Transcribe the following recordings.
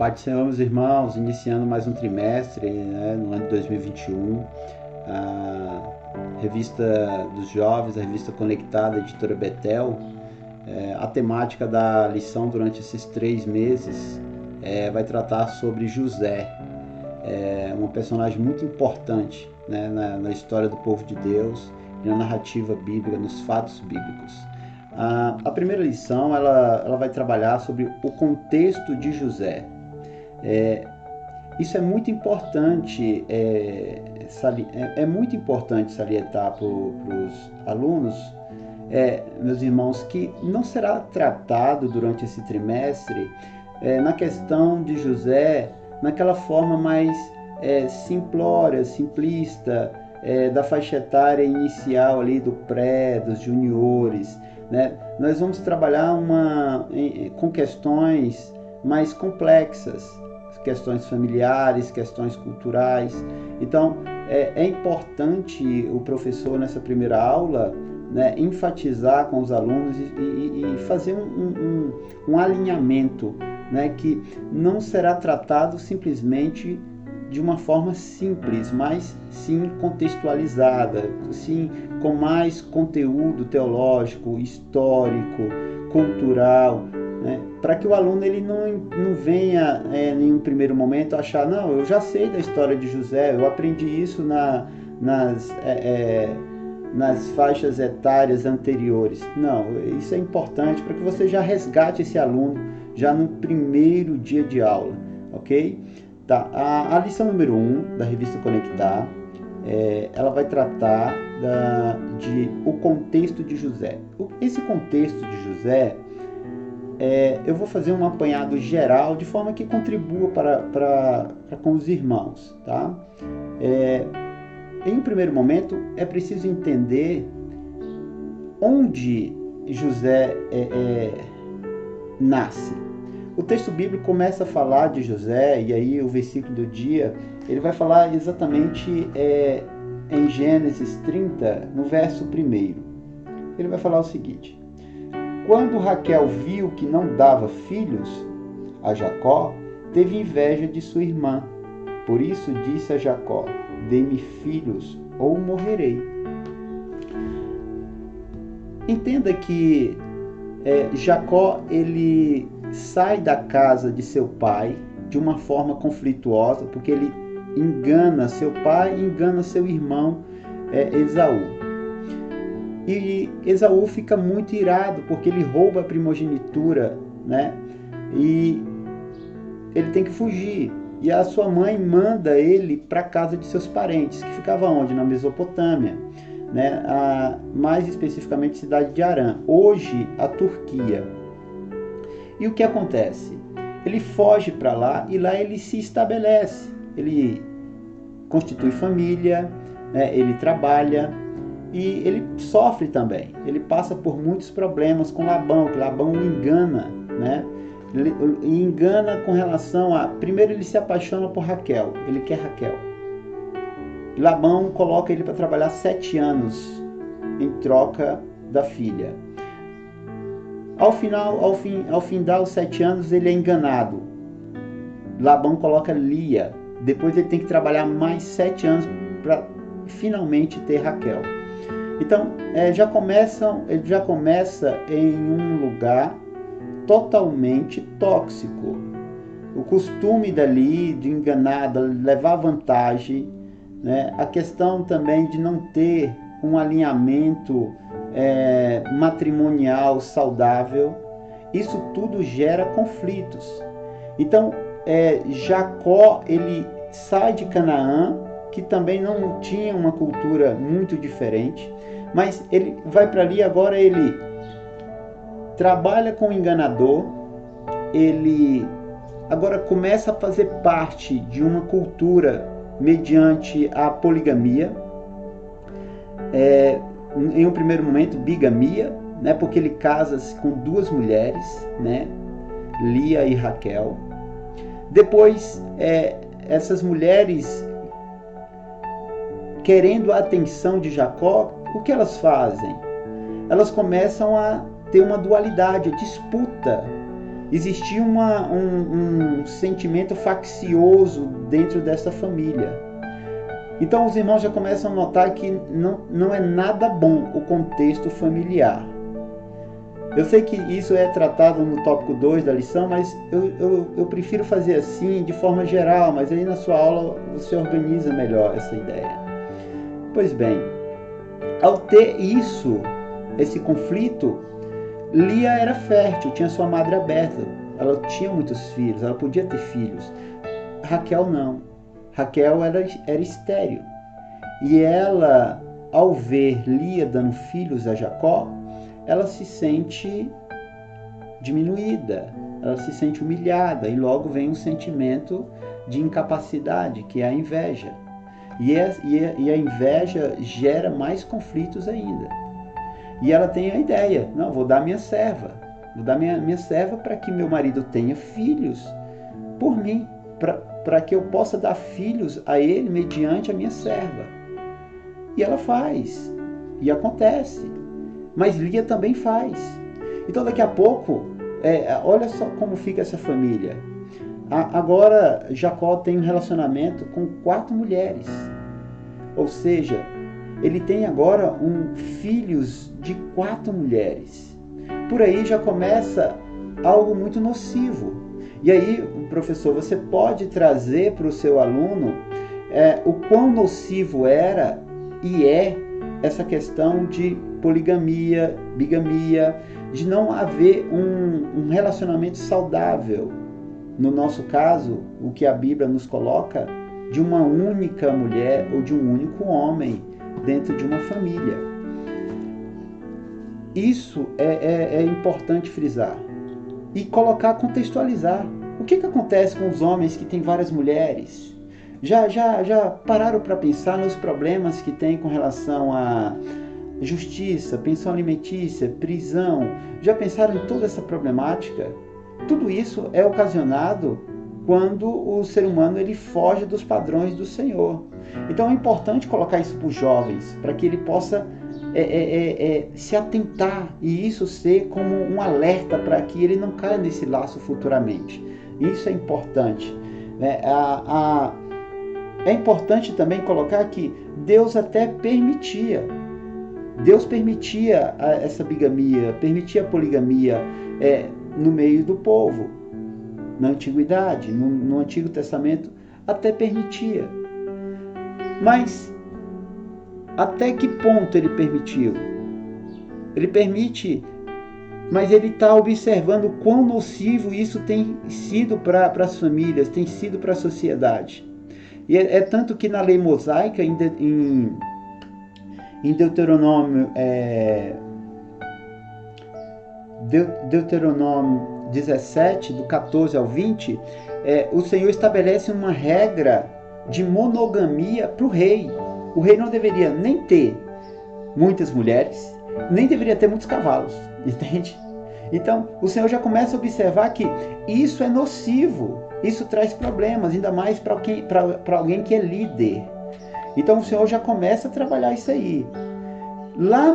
Paz do Senhor, meus irmãos, iniciando mais um trimestre, né, no ano de 2021, a revista dos jovens, a revista Conectada, editora Betel, a temática da lição durante esses 3 meses vai tratar sobre José, um personagem muito importante, né, na história do povo de Deus, na narrativa bíblica, nos fatos bíblicos. A primeira lição ela vai trabalhar sobre o contexto de José. Isso é muito importante, muito importante salientar para os alunos, meus irmãos, que não será tratado durante esse trimestre na questão de José, naquela forma mais simplória, simplista, da faixa etária inicial ali do pré, dos juniores, né? Nós vamos trabalhar com questões mais complexas, questões familiares, questões culturais. Então, é importante o professor, nessa primeira aula, né, enfatizar com os alunos e fazer um alinhamento, né, que não será tratado simplesmente de uma forma simples, mas sim contextualizada, sim com mais conteúdo teológico, histórico, cultural, né? Para que o aluno ele não venha em um primeiro momento achar, não, eu já sei da história de José, eu aprendi isso nas faixas etárias anteriores. Não, isso é importante para que você já resgate esse aluno já no primeiro dia de aula, ok? Tá, a lição número 1 da revista Conectar, ela vai tratar de o contexto de José. Esse contexto de José, eu vou fazer um apanhado geral de forma que contribua para com os irmãos, tá? Em um primeiro momento, é preciso entender onde José nasce. O texto bíblico começa a falar de José, e aí o versículo do dia, ele vai falar exatamente em Gênesis 30, no verso 1. Ele vai falar o seguinte: quando Raquel viu que não dava filhos a Jacó, teve inveja de sua irmã. Por isso disse a Jacó: dê-me filhos ou morrerei. Entenda que Jacó, ele sai da casa de seu pai de uma forma conflituosa, porque ele engana seu pai e engana seu irmão Esaú. E Esaú fica muito irado, porque ele rouba a primogenitura, né? E ele tem que fugir. E a sua mãe manda ele para a casa de seus parentes, que ficava onde? Na Mesopotâmia, né? Mais especificamente cidade de Harã, hoje a Turquia. E o que acontece? Ele foge para lá e lá ele se estabelece. Ele constitui família, né? Ele trabalha e ele sofre também. Ele passa por muitos problemas com Labão, que Labão o engana, né? Ele engana com relação a... Primeiro ele se apaixona por Raquel, ele quer Raquel. Labão coloca ele para trabalhar 7 anos em troca da filha. Ao findar os 7 anos, ele é enganado. Labão coloca Lia. Depois ele tem que trabalhar mais 7 anos para finalmente ter Raquel. Então, ele já começa em um lugar totalmente tóxico. O costume dali de enganar, de levar vantagem, né? A questão também de não ter um alinhamento matrimonial saudável, isso tudo gera conflitos. Então, Jacó, ele sai de Canaã, que também não tinha uma cultura muito diferente, mas ele vai para ali, agora ele trabalha com o enganador, ele agora começa a fazer parte de uma cultura mediante a poligamia, em um primeiro momento bigamia, né, porque ele casa-se com 2 mulheres, né, Lia e Raquel. Depois, essas mulheres, querendo a atenção de Jacó, o que elas fazem? Elas começam a ter uma dualidade, a disputa. existia um sentimento faccioso dentro dessa família. Então os irmãos já começam a notar que não é nada bom o contexto familiar. Eu sei que isso é tratado no tópico 2 da lição, mas eu prefiro fazer assim, de forma geral, mas aí na sua aula você organiza melhor essa ideia. Pois bem, ao ter esse conflito, Lia era fértil, tinha sua madre aberta, ela tinha muitos filhos, ela podia ter filhos. Raquel não. Raquel era estéril. E ela, ao ver Lia dando filhos a Jacó, ela se sente diminuída, ela se sente humilhada, e logo vem um sentimento de incapacidade, que é a inveja. E a inveja gera mais conflitos ainda. E ela tem a ideia, não, vou dar minha serva para que meu marido tenha filhos por mim, para que eu possa dar filhos a ele mediante a minha serva. E ela faz, e acontece. Mas Lia também faz. Então daqui a pouco, olha só como fica essa família. Agora Jacó tem um relacionamento com 4 mulheres. Ou seja, ele tem agora filhos de 4 mulheres. Por aí já começa algo muito nocivo. E aí, professor, você pode trazer para o seu aluno o quão nocivo era e é essa questão de poligamia, bigamia, de não haver um relacionamento saudável. No nosso caso, o que a Bíblia nos coloca, de uma única mulher ou de um único homem dentro de uma família. Isso é importante frisar. E contextualizar. O que acontece com os homens que têm várias mulheres? Já pararam para pensar nos problemas que tem com relação a justiça, pensão alimentícia, prisão? Já pensaram em toda essa problemática? Tudo isso é ocasionado quando o ser humano ele foge dos padrões do Senhor. Então é importante colocar isso para os jovens, para que ele possa se atentar e isso ser como um alerta para que ele não caia nesse laço futuramente. Isso é importante. É importante também colocar que Deus até permitia. Deus permitia essa bigamia, permitia a poligamia no meio do povo. Na antiguidade, no Antigo Testamento, até permitia. Mas até que ponto ele permitiu? Ele permite, mas ele está observando quão nocivo isso tem sido para as famílias, tem sido para a sociedade. E é tanto que na lei mosaica, em Deuteronômio, Deuteronômio 17, do 14 ao 20, o Senhor estabelece uma regra de monogamia para o rei. O rei não deveria nem ter muitas mulheres, nem deveria ter muitos cavalos, entende? Então, o Senhor já começa a observar que isso é nocivo, isso traz problemas, ainda mais para alguém que é líder. Então, o Senhor já começa a trabalhar isso aí. Lá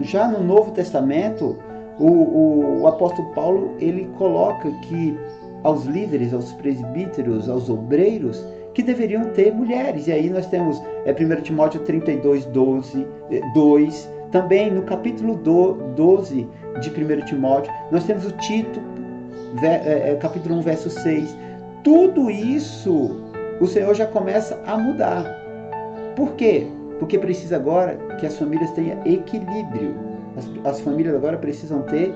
já no Novo Testamento, o apóstolo Paulo, ele coloca que aos líderes, aos presbíteros, aos obreiros, que deveriam ter mulheres. E aí nós temos 1 Timóteo 32, 2, também no capítulo 12 de 1 Timóteo, nós temos o Tito, capítulo 1, verso 6. Tudo isso o Senhor já começa a mudar. Por quê? Porque precisa agora que as famílias tenham equilíbrio. As famílias agora precisam ter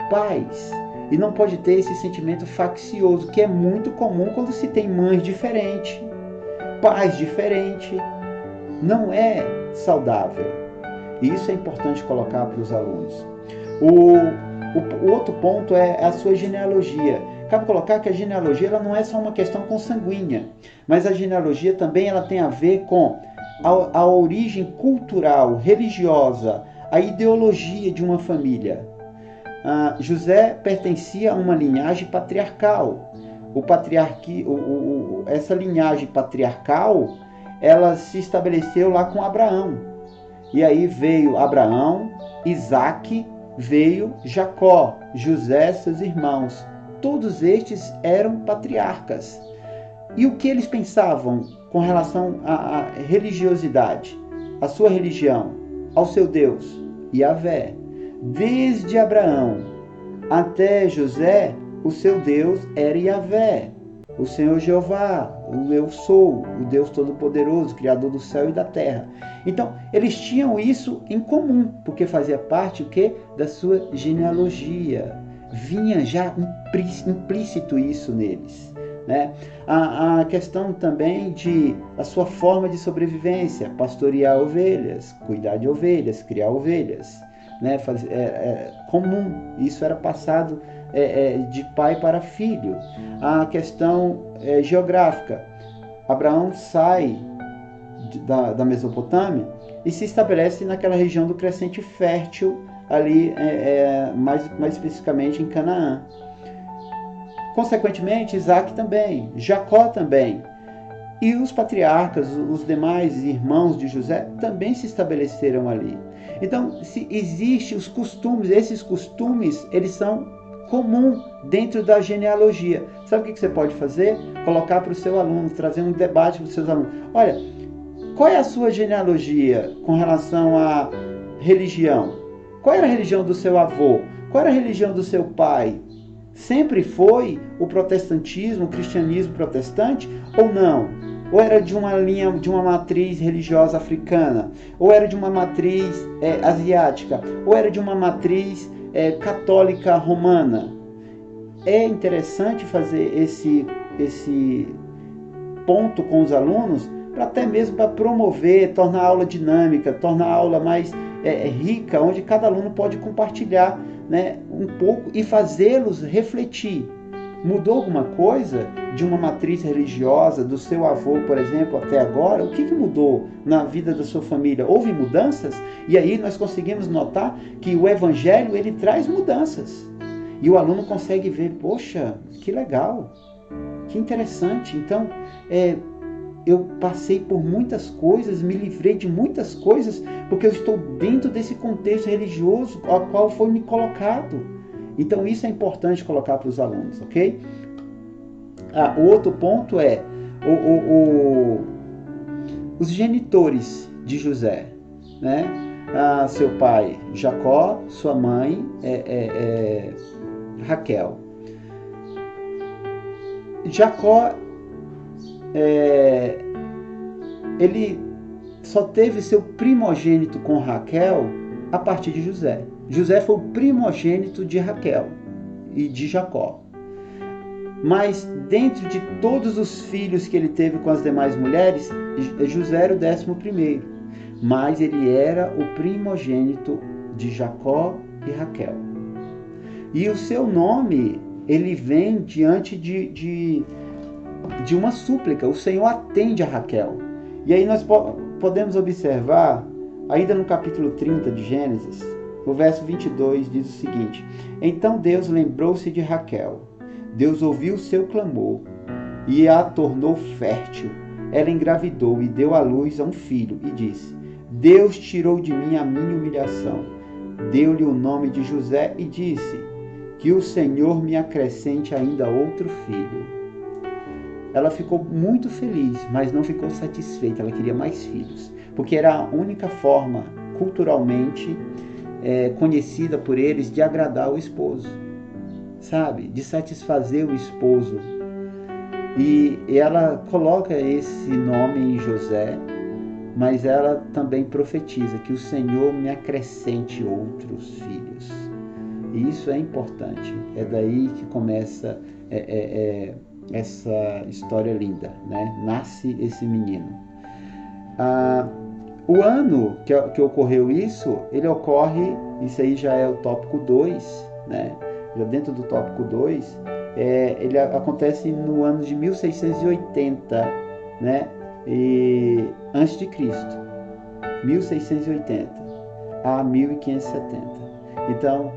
paz. E não pode ter esse sentimento faccioso, que é muito comum quando se tem mães diferentes, pais diferentes. Não é saudável. E isso é importante colocar para os alunos. O outro ponto é a sua genealogia. Cabe colocar que a genealogia ela não é só uma questão consanguínea, mas a genealogia também ela tem a ver com a origem cultural, religiosa, a ideologia de uma família. José pertencia a uma linhagem patriarcal. Essa linhagem patriarcal, ela se estabeleceu lá com Abraão. E aí veio Abraão, Isaac, veio Jacó, José, seus irmãos. todos estes eram patriarcas. E o que eles pensavam com relação à religiosidade, à sua religião, ao seu Deus, Yahvé? Desde Abraão até José, o seu Deus era Yahvé, o Senhor Jeová, o Eu Sou, o Deus Todo-Poderoso, Criador do céu e da terra. Então, eles tinham isso em comum, porque fazia parte o quê? Da sua genealogia. Vinha já implícito isso neles. Né? A questão também a sua forma de sobrevivência, pastorear ovelhas, cuidar de ovelhas, criar ovelhas, né? Comum, isso era passado de pai para filho. A questão geográfica, Abraão sai da Mesopotâmia e se estabelece naquela região do crescente fértil, ali mais especificamente em Canaã. Consequentemente, Isaac também, Jacó também. E os patriarcas, os demais irmãos de José, também se estabeleceram ali. Então, se existem os costumes, esses costumes, eles são comuns dentro da genealogia. Sabe o que você pode fazer? Colocar para o seu aluno, trazer um debate para os seus alunos. Olha, qual é a sua genealogia com relação à religião? Qual era a religião do seu avô? Qual era a religião do seu pai? Sempre foi o protestantismo, o cristianismo protestante ou não? Ou era de uma linha, de uma matriz religiosa africana? Ou era de uma matriz asiática? Ou era de uma matriz católica romana? É interessante fazer esse ponto com os alunos, até mesmo para promover, tornar a aula dinâmica, tornar a aula mais rica, onde cada aluno pode compartilhar, né, um pouco e fazê-los refletir. Mudou alguma coisa de uma matriz religiosa, do seu avô, por exemplo, até agora? O que mudou na vida da sua família? Houve mudanças? E aí nós conseguimos notar que o Evangelho, ele traz mudanças. E o aluno consegue ver, poxa, que legal, que interessante. Então, eu passei por muitas coisas, me livrei de muitas coisas, porque eu estou dentro desse contexto religioso ao qual foi me colocado. Então isso é importante colocar para os alunos, ok? O outro ponto é os genitores de José, né? Seu pai Jacó, sua mãe Raquel. Jacó ele só teve seu primogênito com Raquel a partir de José. José foi o primogênito de Raquel e de Jacó. Mas dentro de todos os filhos que ele teve com as demais mulheres, José era o 11º. Mas ele era o primogênito de Jacó e Raquel. E o seu nome, ele vem diante de uma súplica. O Senhor atende a Raquel. E aí nós podemos observar, ainda no capítulo 30 de Gênesis, o verso 22 diz o seguinte: Então Deus lembrou-se de Raquel. Deus ouviu o seu clamor e a tornou fértil. Ela engravidou e deu à luz a um filho e disse: Deus tirou de mim a minha humilhação. Deu-lhe o nome de José e disse: Que o Senhor me acrescente ainda outro filho. Ela ficou muito feliz, mas não ficou satisfeita. Ela queria mais filhos, porque era a única forma, culturalmente conhecida por eles, de agradar o esposo, sabe? De satisfazer o esposo. E ela coloca esse nome em José, mas ela também profetiza que o Senhor me acrescente outros filhos. E isso é importante. É daí que começa essa história linda, né? Nasce esse menino. O ano que ocorreu isso, ele ocorre, isso aí já é o tópico 2, né? Já dentro do tópico 2, ele acontece no ano de 1680, né? Antes de Cristo, 1680 a 1570. Então,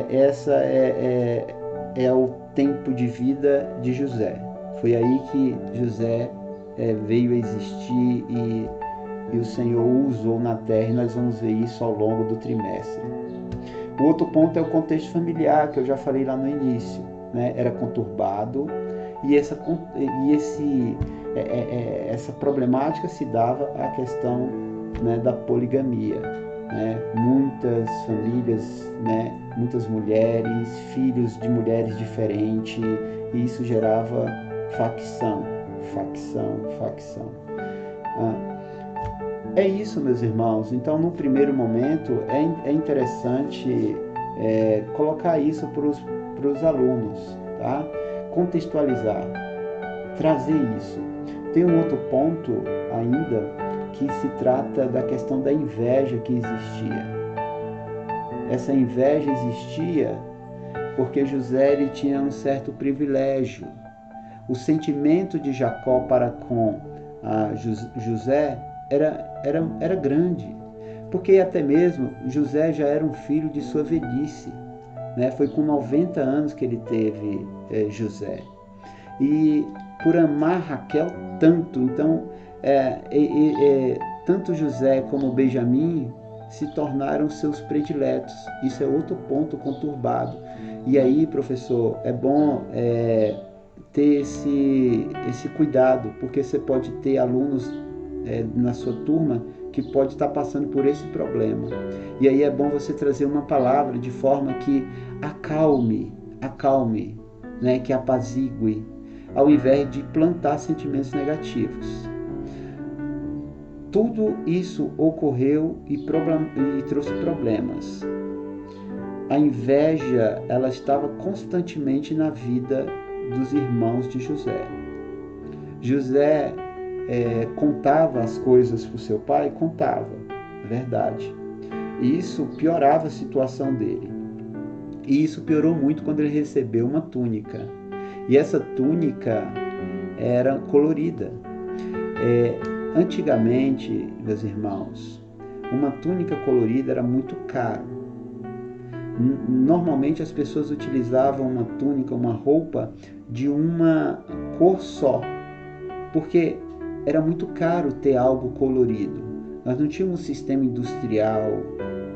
essa é o tempo de vida de José. Foi aí que José veio a existir e o Senhor o usou na terra, e nós vamos ver isso ao longo do trimestre. O outro ponto é o contexto familiar, que eu já falei lá no início. né, era conturbado, e essa problemática se dava à questão, né, da poligamia, né? Muitas famílias, né, muitas mulheres, filhos de mulheres diferentes, e isso gerava facção. É isso, meus irmãos. Então, no primeiro momento, é interessante colocar isso para os alunos, tá? Contextualizar, trazer isso. Tem um outro ponto ainda, que se trata da questão da inveja que existia. Essa inveja existia porque José ele tinha um certo privilégio. O sentimento de Jacó para com José era grande, porque até mesmo José já era um filho de sua velhice, né? Foi com 90 anos que ele teve José. E por amar Raquel tanto, então tanto José como Benjamim se tornaram seus prediletos. Isso é outro ponto conturbado. E aí, professor, é bom ter esse cuidado, porque você pode ter alunos na sua turma que pode estar passando por esse problema. E aí é bom você trazer uma palavra de forma que acalme, né, que apazigue, ao invés de plantar sentimentos negativos. Tudo isso ocorreu e trouxe problemas. A inveja, ela estava constantemente na vida dos irmãos de José. José contava as coisas para o seu pai? Contava, é verdade. E isso piorava a situação dele. E isso piorou muito quando ele recebeu uma túnica. E essa túnica era colorida. Antigamente, meus irmãos, uma túnica colorida era muito caro. Normalmente as pessoas utilizavam uma túnica, uma roupa de uma cor só, porque era muito caro ter algo colorido. Nós não tínhamos um sistema industrial,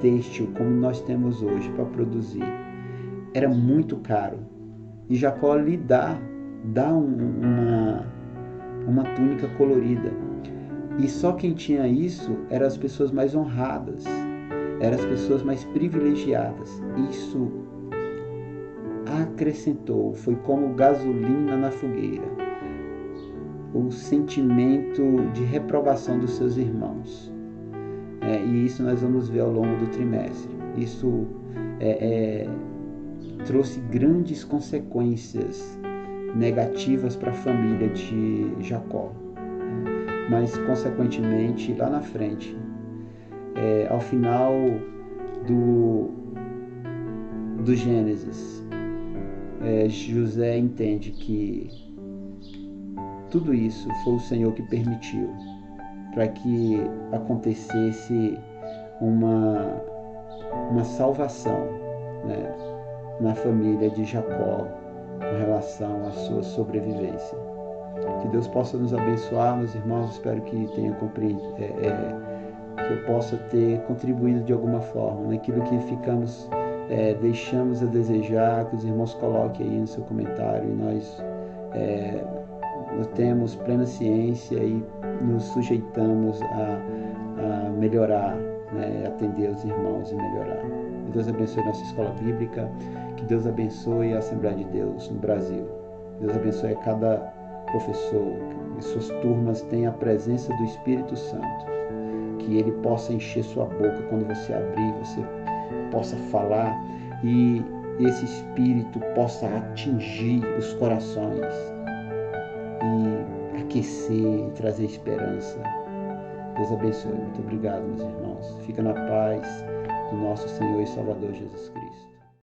têxtil, como nós temos hoje para produzir. Era muito caro. E Jacó lhe dá uma túnica colorida. E só quem tinha isso eram as pessoas mais honradas, eram as pessoas mais privilegiadas. Isso acrescentou, foi como gasolina na fogueira, o sentimento de reprovação dos seus irmãos. E isso nós vamos ver ao longo do trimestre. Isso trouxe grandes consequências negativas para a família de Jacó. Mas, consequentemente, lá na frente, ao final do Gênesis, José entende que tudo isso foi o Senhor que permitiu para que acontecesse uma salvação, né, na família de Jacó com relação à sua sobrevivência. Que Deus possa nos abençoar, meus irmãos. Espero que tenha compreendido, que eu possa ter contribuído de alguma forma naquilo que deixamos a desejar, que os irmãos coloquem aí no seu comentário, e nós temos plena ciência e nos sujeitamos a melhorar, né, atender os irmãos e melhorar. Que Deus abençoe nossa escola bíblica, que Deus abençoe a Assembleia de Deus no Brasil. Que Deus abençoe a cada professor, que suas turmas tenham a presença do Espírito Santo, que ele possa encher sua boca quando você abrir, você possa falar e esse Espírito possa atingir os corações e aquecer e trazer esperança. Deus abençoe. Muito obrigado, meus irmãos. Fica na paz do nosso Senhor e Salvador Jesus Cristo.